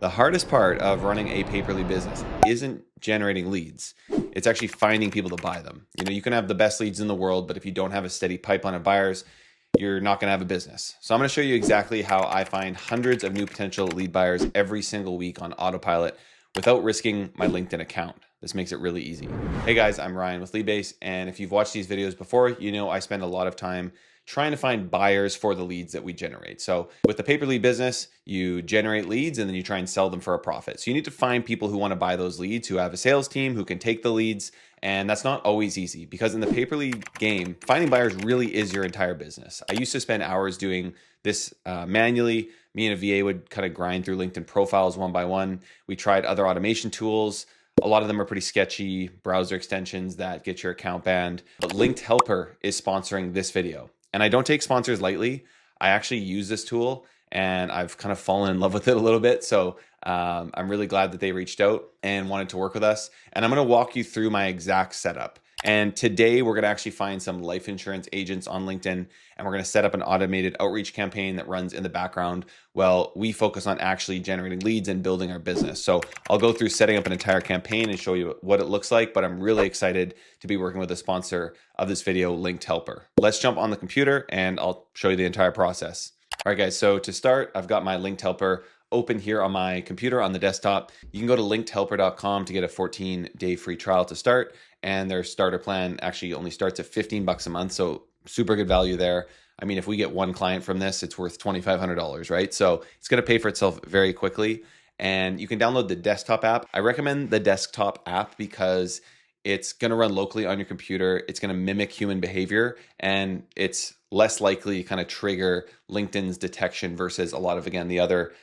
The hardest part of running a pay-per-lead business isn't generating leads. It's actually finding people to buy them. You can have the best leads in the world, but if you don't have a steady pipeline of buyers, you're not going to have a business. So I'm going to show you exactly how I find hundreds of new potential lead buyers every single week on autopilot without risking my LinkedIn account. This makes it really easy. Hey guys, I'm Ryan with Leadbase, and if you've watched these videos before, you know I spend a lot of time trying to find buyers for the leads that we generate. So with the pay-per-lead business, you generate leads and then you try and sell them for a profit. So you need to find people who want to buy those leads, who have a sales team, who can take the leads. And that's not always easy because in the pay-per-lead game, finding buyers really is your entire business. I used to spend hours doing this manually. Me and a VA would kind of grind through LinkedIn profiles one by one. We tried other automation tools. A lot of them are pretty sketchy browser extensions that get your account banned. But LinkedHelper is sponsoring this video. And I don't take sponsors lightly. I actually use this tool and I've kind of fallen in love with it a little bit. So I'm really glad that they reached out and wanted to work with us. And I'm going to walk you through my exact setup. And today we're going to actually find some life insurance agents on LinkedIn, and we're going to set up an automated outreach campaign that runs in the background while we focus on actually generating leads and building our business. So I'll go through setting up an entire campaign and show you what it looks like, but I'm really excited to be working with the sponsor of this video, LinkedHelper. Let's jump on the computer and I'll show you the entire process. All right, guys, so to start, I've got my LinkedHelper open here on my computer on the desktop. You can go to linkedhelper.com to get a 14-day free trial to start. And their starter plan actually only starts at $15 a month. So super good value there. I mean, if we get one client from this, it's worth $2,500, right? So it's going to pay for itself very quickly. And you can download the desktop app. I recommend the desktop app because it's going to run locally on your computer. It's going to mimic human behavior, and it's less likely to kind of trigger LinkedIn's detection versus a lot of, again, the other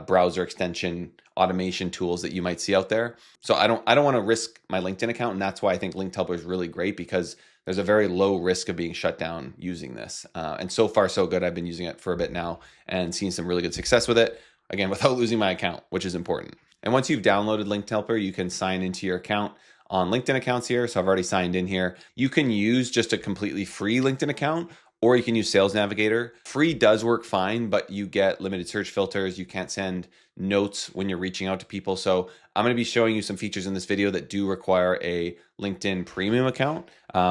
browser extension automation tools that you might see out there. So I don't want to risk my LinkedIn account, and that's why I think LinkedHelper is really great because there's a very low risk of being shut down using this. And so far, so good. I've been using it for a bit now and seen some really good success with it, again, without losing my account, which is important. And once you've downloaded LinkedHelper, you can sign into your account on LinkedIn accounts here. So I've already signed in here. You can use just a completely free LinkedIn account, or you can use Sales Navigator. Free does work fine, but you get limited search filters. You can't send notes when you're reaching out to people. So I'm going to be showing you some features in this video that do require a LinkedIn premium account,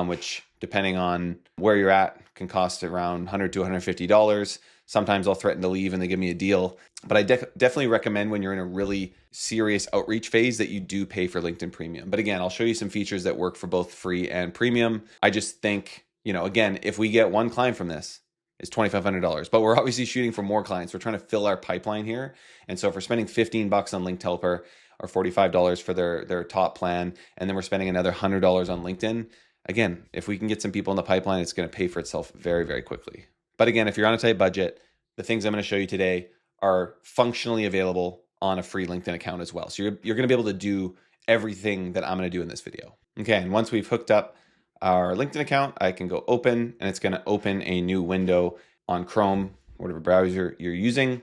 which depending on where you're at can cost around $100 to $150. Sometimes I'll threaten to leave and they give me a deal. But I definitely recommend when you're in a really serious outreach phase that you do pay for LinkedIn Premium. But again, I'll show you some features that work for both free and premium. I just think, again, if we get one client from this, it's $2,500. But we're obviously shooting for more clients. We're trying to fill our pipeline here. And so if we're spending $15 on LinkedHelper or $45 for their top plan, and then we're spending another $100 on LinkedIn, again, if we can get some people in the pipeline, it's going to pay for itself very, very quickly. But again, if you're on a tight budget, the things I'm going to show you today are functionally available on a free LinkedIn account as well. So you're going to be able to do everything that I'm going to do in this video. Okay, and once we've hooked up our LinkedIn account, I can go open, and it's going to open a new window on Chrome, whatever browser you're using.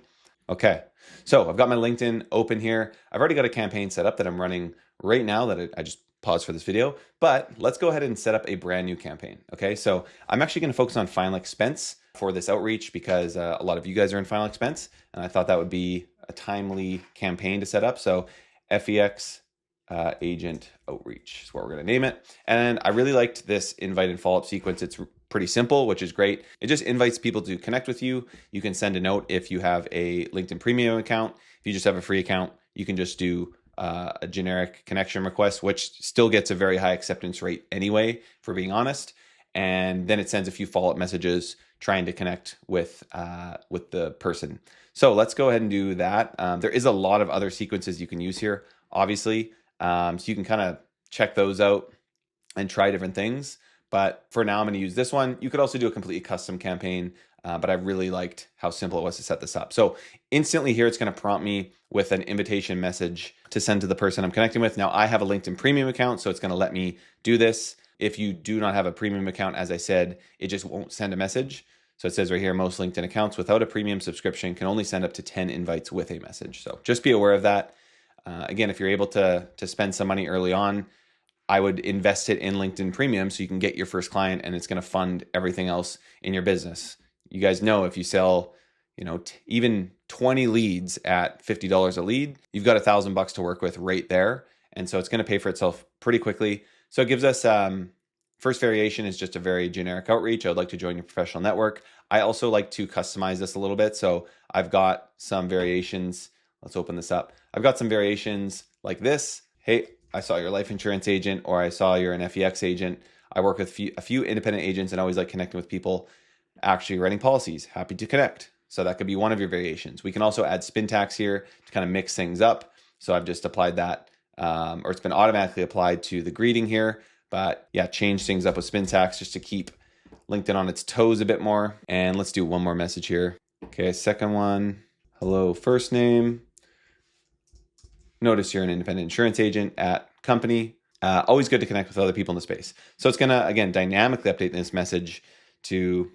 Okay, so I've got my LinkedIn open here. I've already got a campaign set up that I'm running right now that I just paused for this video, but let's go ahead and set up a brand new campaign. Okay, so I'm actually going to focus on final expense for this outreach because a lot of you guys are in final expense, and I thought that would be a timely campaign to set up. So FEX agent outreach is what we're going to name it. And I really liked this invite and follow-up sequence. It's pretty simple, which is great. It just invites people to connect with you. You can send a note if you have a LinkedIn Premium account. If you just have a free account, you can just do a generic connection request, which still gets a very high acceptance rate anyway, for being honest. And then it sends a few follow-up messages trying to connect with the person. So let's go ahead and do that. There is a lot of other sequences you can use here, obviously. So you can kind of check those out and try different things. But for now, I'm going to use this one. You could also do a completely custom campaign, but I really liked how simple it was to set this up. So instantly here, it's going to prompt me with an invitation message to send to the person I'm connecting with. Now, I have a LinkedIn Premium account, so it's going to let me do this. If you do not have a premium account, as I said, it just won't send a message. So it says right here, most LinkedIn accounts without a premium subscription can only send up to 10 invites with a message. So just be aware of that. Again, if you're able to spend some money early on, I would invest it in LinkedIn Premium so you can get your first client and it's going to fund everything else in your business. You guys know if you sell even 20 leads at $50 a lead, you've got $1,000 to work with right there. And so it's going to pay for itself pretty quickly. So it gives us, first variation is just a very generic outreach. I would like to join your professional network. I also like to customize this a little bit. So I've got some variations. Let's open this up. I've got some variations like this. Hey, I saw you're a life insurance agent, or I saw you're an FEX agent. I work with a few independent agents and always like connecting with people actually writing policies. Happy to connect. So that could be one of your variations. We can also add spin tax here to kind of mix things up. So I've just applied that, or it's been automatically applied to the greeting here. But yeah, change things up with spin tax just to keep LinkedIn on its toes a bit more. And let's do one more message here. Okay, second one. Hello, first name. Notice you're an independent insurance agent at company. Always good to connect with other people in the space. So it's going to, again, dynamically update this message to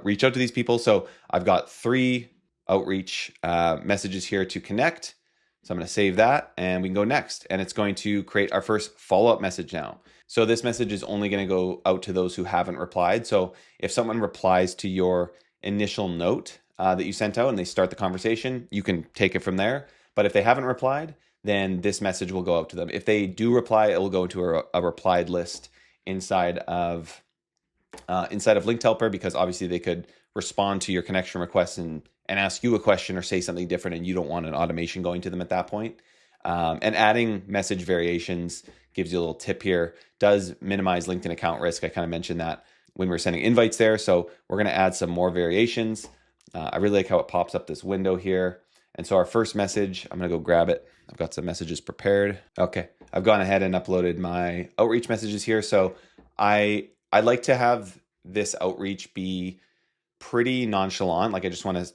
reach out to these people. So I've got 3 outreach messages here to connect. So I'm going to save that and we can go next. And it's going to create our first follow-up message now. So this message is only going to go out to those who haven't replied. So if someone replies to your initial note that you sent out and they start the conversation, you can take it from there. But if they haven't replied, then this message will go out to them. If they do reply, it will go into a replied list inside of LinkedHelper, because obviously they could respond to your connection request and ask you a question or say something different, and you don't want an automation going to them at that point. And adding message variations gives you a little tip here, does minimize LinkedIn account risk. I kind of mentioned that when we were sending invites there. So we're going to add some more variations. I really like how it pops up this window here. And so our first message, I'm going to go grab it. I've got some messages prepared. Okay, I've gone ahead and uploaded my outreach messages here. So I like to have this outreach be pretty nonchalant. Like I just want to,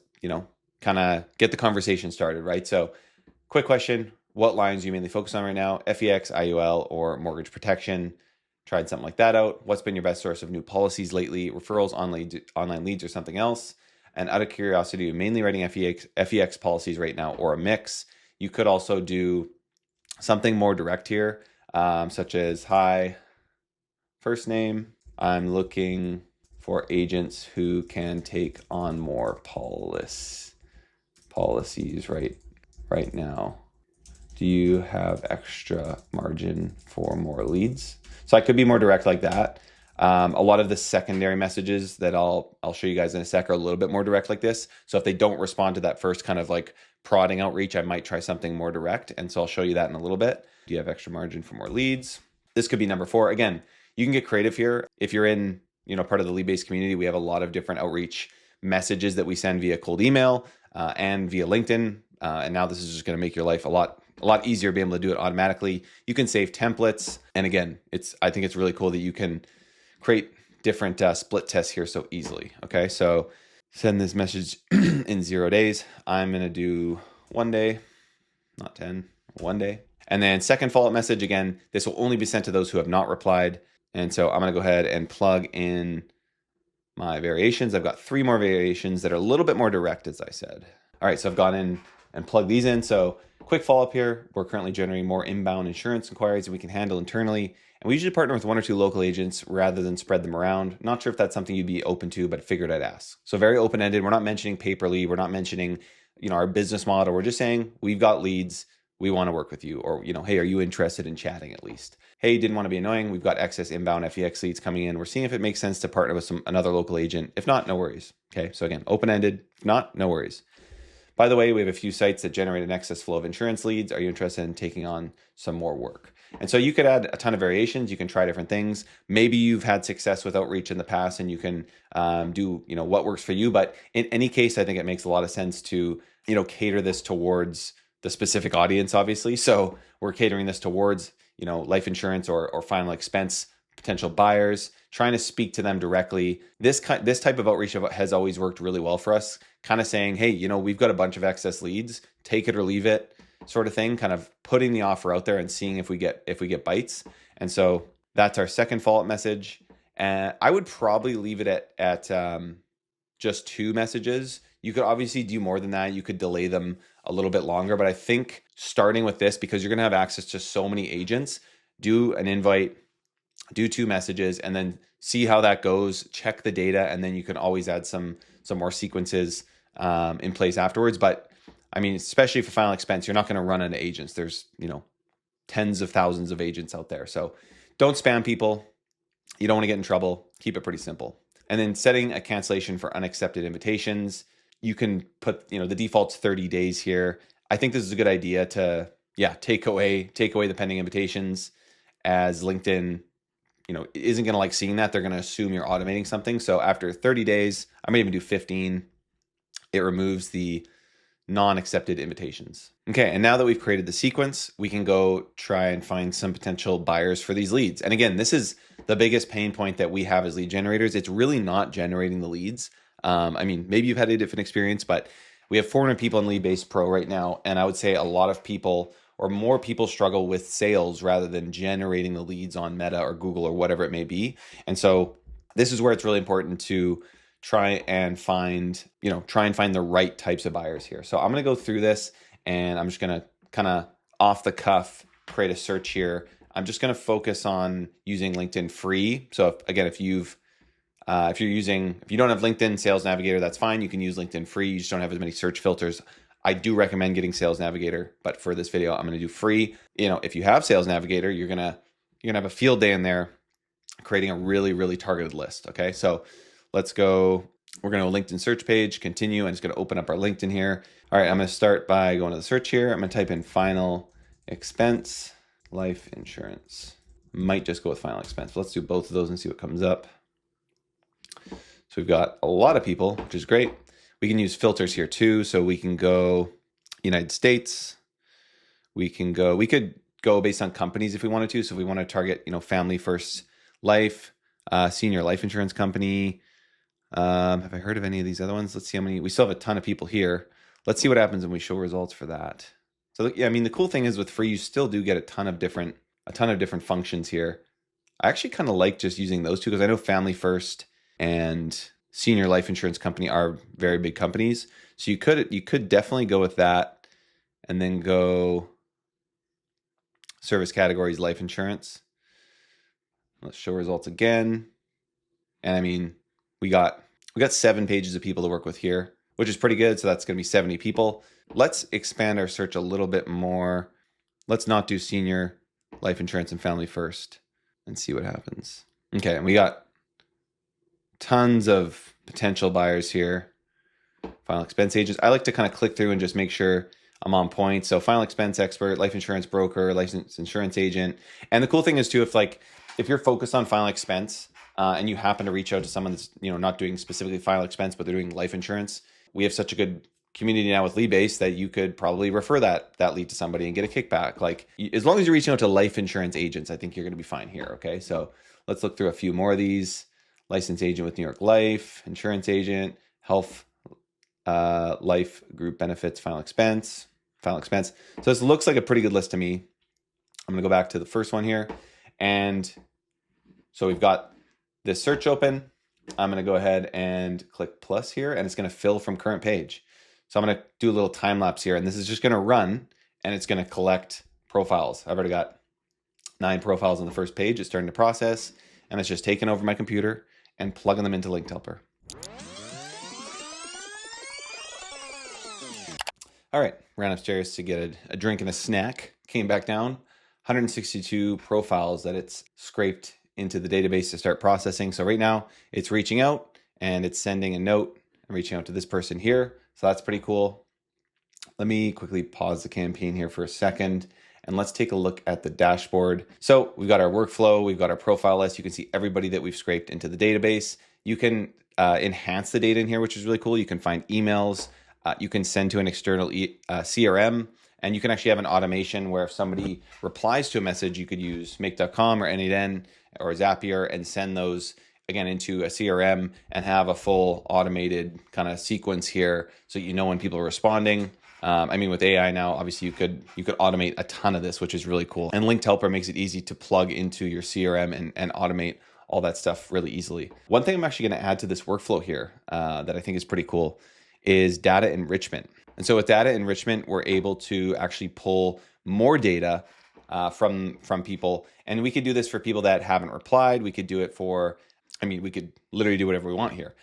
kind of get the conversation started, right? So quick question, what lines do you mainly focus on right now? FEX, IUL, or mortgage protection? Tried something like that out. What's been your best source of new policies lately? Referrals, online leads, or something else? And out of curiosity, you're mainly writing FEX policies right now, or a mix. You could also do something more direct here, such as, hi, first name. I'm looking for agents who can take on more policies right now. Do you have extra margin for more leads? So I could be more direct like that. A lot of the secondary messages that I'll show you guys in a sec are a little bit more direct like this. So if they don't respond to that first kind of like prodding outreach, I might try something more direct. And so I'll show you that in a little bit. Do you have extra margin for more leads? This could be number 4. Again, you can get creative here. If you're in, part of the lead-based community, we have a lot of different outreach messages that we send via cold email and via LinkedIn. And now this is just going to make your life a lot easier, being able to do it automatically. You can save templates. And again, I think it's really cool that you can create different split tests here so easily. Okay, so send this message in 0 days. I'm going to do 1 day, not 10, 1 day. And then second follow-up message, again, this will only be sent to those who have not replied. And so I'm going to go ahead and plug in my variations. I've got 3 more variations that are a little bit more direct, as I said. All right, so I've gone in and plugged these in. So quick follow-up here. We're currently generating more inbound insurance inquiries that we can handle internally. And we usually partner with 1 or 2 local agents rather than spread them around. Not sure if that's something you'd be open to, but figured I'd ask. So very open-ended. We're not mentioning paperly. We're not mentioning, our business model. We're just saying we've got leads. We want to work with you. Or, hey, are you interested in chatting at least? Hey, didn't want to be annoying. We've got excess inbound FEX leads coming in. We're seeing if it makes sense to partner with another local agent. If not, no worries. Okay, so again, open-ended. If not, no worries. By the way, we have a few sites that generate an excess flow of insurance leads. Are you interested in taking on some more work? And so you could add a ton of variations. You can try different things. Maybe you've had success with outreach in the past and you can do, what works for you. But in any case, I think it makes a lot of sense to, cater this towards the specific audience, obviously. So we're catering this towards, life insurance or final expense potential buyers, trying to speak to them directly. This type of outreach has always worked really well for us, kind of saying, hey, we've got a bunch of excess leads, take it or leave it sort of thing, kind of putting the offer out there and seeing if we get bites. And so that's our second follow-up message. And I would probably leave it at just 2 messages. You could obviously do more than that. You could delay them a little bit longer, but I think starting with this, because you're going to have access to so many agents, do an invite, do 2 messages, and then see how that goes, check the data, and then you can always add some more sequences in place afterwards. But I mean, especially for final expense, you're not going to run into agents. There's, tens of thousands of agents out there. So don't spam people. You don't want to get in trouble. Keep it pretty simple. And then setting a cancellation for unaccepted invitations. You can put, the default's 30 days here. I think this is a good idea to, take away the pending invitations, as LinkedIn, isn't going to like seeing that. They're going to assume you're automating something. So after 30 days, I might even do 15. It removes the non-accepted invitations. Okay, and now that we've created the sequence, we can go try and find some potential buyers for these leads. And again, this is the biggest pain point that we have as lead generators. It's really not generating the leads. Maybe you've had a different experience, but we have 400 people in Lead-Based Pro right now, and I would say a lot of people, or more people, struggle with sales rather than generating the leads on Meta or Google or whatever it may be. And so this is where it's really important to try and find the right types of buyers here. So I'm going to go through this, and I'm just going to kind of off the cuff create a search here. I'm just going to focus on using LinkedIn free. So if you don't have LinkedIn Sales Navigator, that's fine. You can use LinkedIn free. You just don't have as many search filters. I do recommend getting Sales Navigator, but for this video, I'm going to do free. If you have Sales Navigator, you're going to have a field day in there creating a really, really targeted list. Okay. So let's go. We're going to a LinkedIn search page, continue. I'm just going to open up our LinkedIn here. All right. I'm going to start by going to the search here. I'm going to type in final expense, life insurance. Might just go with final expense. Let's do both of those and see what comes up. So we've got a lot of people, which is great. We can use filters here too. So we can go United States. We could go based on companies if we wanted to. So if we want to target, Family First Life, senior life insurance company. Have I heard of any of these other ones? Let's see how many. We still have a ton of people here. Let's see what happens when we show results for that. So the cool thing is with free, you still do get a ton of different functions here. I actually kind of like just using those two because I know Family First and senior life insurance company are very big companies. So you could definitely go with that, and then go service categories, life insurance. Let's show results again. And we got 7 pages of people to work with here, which is pretty good. So that's going to be 70 people. Let's expand our search a little bit more. Let's not do senior life insurance and Family First and see what happens. Okay, and we got tons of potential buyers here. Final expense agents. I like to kind of click through and just make sure I'm on point. So final expense expert, life insurance broker, licensed insurance agent. And the cool thing is too, if you're focused on final expense, and you happen to reach out to someone that's not doing specifically final expense, but they're doing life insurance, we have such a good community now with Lead-Based that you could probably refer that lead to somebody and get a kickback. Like, as long as you're reaching out to life insurance agents, I think you're going to be fine here. Okay, so let's look through a few more of these. Licensed agent with New York Life, insurance agent, health, life group benefits, final expense. So this looks like a pretty good list to me. I'm going to go back to the first one here, and so we've got this search open. I'm going to go ahead and click plus here, and it's going to fill from current page. So I'm going to do a little time lapse here, and this is just going to run, and it's going to collect profiles. I've already got 9 profiles on the first page. It's starting to process, and it's just taking over my computer and plugging them into LinkedHelper. All right, ran upstairs to get a drink and a snack. Came back down, 162 profiles that it's scraped into the database to start processing. So right now it's reaching out and it's sending a note and reaching out to this person here. So that's pretty cool. Let me quickly pause the campaign here for a second, and let's take a look at the dashboard. So we've got our workflow, we've got our profile list. You can see everybody that we've scraped into the database. You can enhance the data in here, which is really cool. You can find emails, you can send to an external CRM, and you can actually have an automation where if somebody replies to a message, you could use make.com or N8N or Zapier and send those again into a CRM and have a full automated kind of sequence here so when people are responding. With AI now, obviously you could automate a ton of this, which is really cool. And LinkedHelper makes it easy to plug into your CRM and automate all that stuff really easily. One thing I'm actually going to add to this workflow here that I think is pretty cool is data enrichment. And so with data enrichment, we're able to actually pull more data from people. And we could do this for people that haven't replied. We could do it for, we could literally do whatever we want here.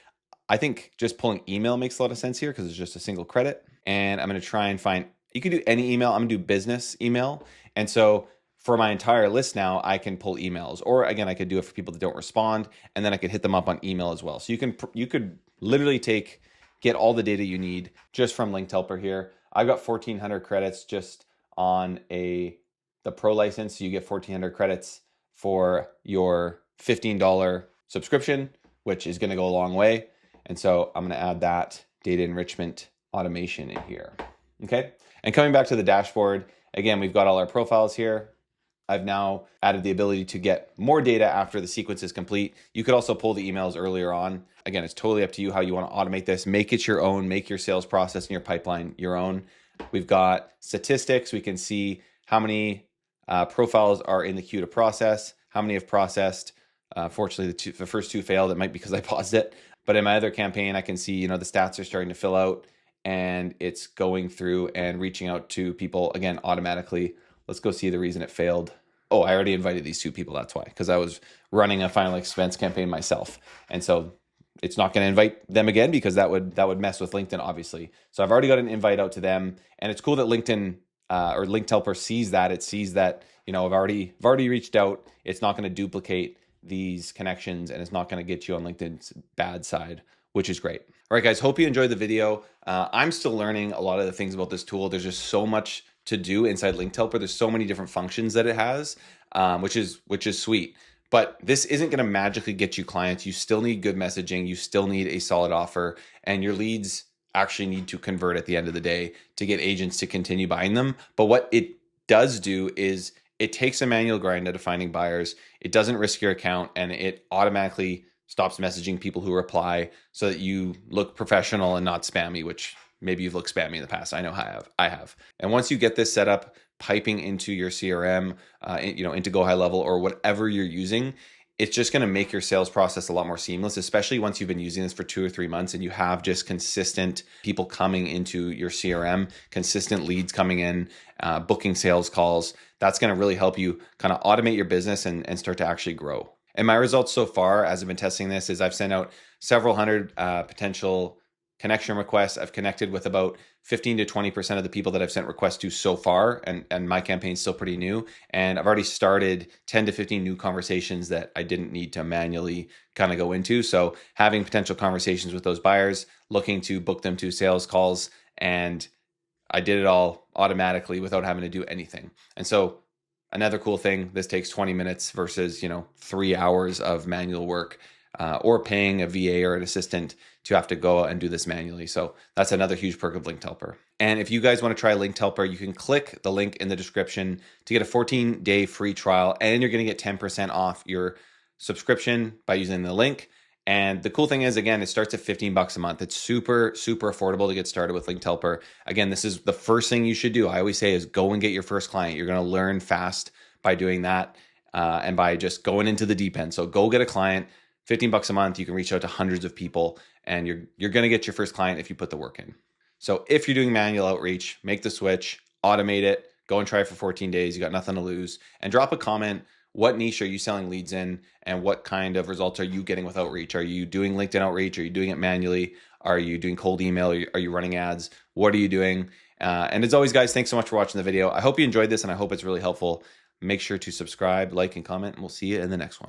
I think just pulling email makes a lot of sense here because it's just a single credit. And I'm going to try and find, you can do any email. I'm going to do business email. And so for my entire list now, I can pull emails, or again, I could do it for people that don't respond, and then I could hit them up on email as well. So you could literally get all the data you need just from LinkedHelper here. I've got 1,400 credits just on the pro license. So you get 1,400 credits for your $15 subscription, which is going to go a long way. And so I'm going to add that data enrichment automation in here. Okay. And coming back to the dashboard, again, we've got all our profiles here. I've now added the ability to get more data after the sequence is complete. You could also pull the emails earlier on. Again, it's totally up to you how you want to automate this. Make it your own, make your sales process and your pipeline your own. We've got statistics. We can see how many profiles are in the queue to process, how many have processed. Fortunately, the first two failed. It might be because I paused it. But in my other campaign, I can see, the stats are starting to fill out and it's going through and reaching out to people again automatically. Let's go see the reason it failed. Oh, I already invited these two people. That's why, because I was running a final expense campaign myself. And so it's not going to invite them again because that would mess with LinkedIn, obviously. So I've already got an invite out to them. And it's cool that LinkedIn or LinkedHelper sees that. It sees that, I've already reached out. It's not going to duplicate these connections and it's not going to get you on LinkedIn's bad side, which is great. All right, guys, hope you enjoyed the video. I'm still learning a lot of the things about this tool. There's just so much to do inside LinkedHelper. There's so many different functions that it has, which is sweet. But this isn't going to magically get you clients. You still need good messaging. You still need a solid offer, and your leads actually need to convert at the end of the day to get agents to continue buying them. But what it does do is it takes a manual grind out of finding buyers. It doesn't risk your account, and it automatically stops messaging people who reply so that you look professional and not spammy, which maybe you've looked spammy in the past. I know I have. And once you get this set up, piping into your CRM, into GoHighLevel or whatever you're using, it's just going to make your sales process a lot more seamless, especially once you've been using this for 2 or 3 months and you have just consistent people coming into your CRM, consistent leads coming in, booking sales calls. That's going to really help you kind of automate your business and start to actually grow. And my results so far, as I've been testing this, is I've sent out several hundred potential connection requests. I've connected with about 15 to 20% of the people that I've sent requests to so far. And my campaign's still pretty new. And I've already started 10 to 15 new conversations that I didn't need to manually kind of go into. So having potential conversations with those buyers, looking to book them to sales calls. And I did it all automatically without having to do anything. And so another cool thing, this takes 20 minutes versus, 3 hours of manual work. Or paying a VA or an assistant to have to go and do this manually. So that's another huge perk of LinkedHelper. And if you guys want to try LinkedHelper, you can click the link in the description to get a 14-day free trial, and you're going to get 10% off your subscription by using the link. And the cool thing is, again, it starts at $15 a month. It's super, super affordable to get started with LinkedHelper. Again, this is the first thing you should do. I always say is go and get your first client. You're going to learn fast by doing that and by just going into the deep end. So go get a client. $15 a month, you can reach out to hundreds of people, and you're going to get your first client if you put the work in. So if you're doing manual outreach, make the switch, automate it, go and try it for 14 days. You got nothing to lose, and drop a comment. What niche are you selling leads in, and what kind of results are you getting with outreach? Are you doing LinkedIn outreach? Are you doing it manually? Are you doing cold email? Are you running ads? What are you doing? And as always, guys, thanks so much for watching the video. I hope you enjoyed this, and I hope it's really helpful. Make sure to subscribe, like, and comment, and we'll see you in the next one.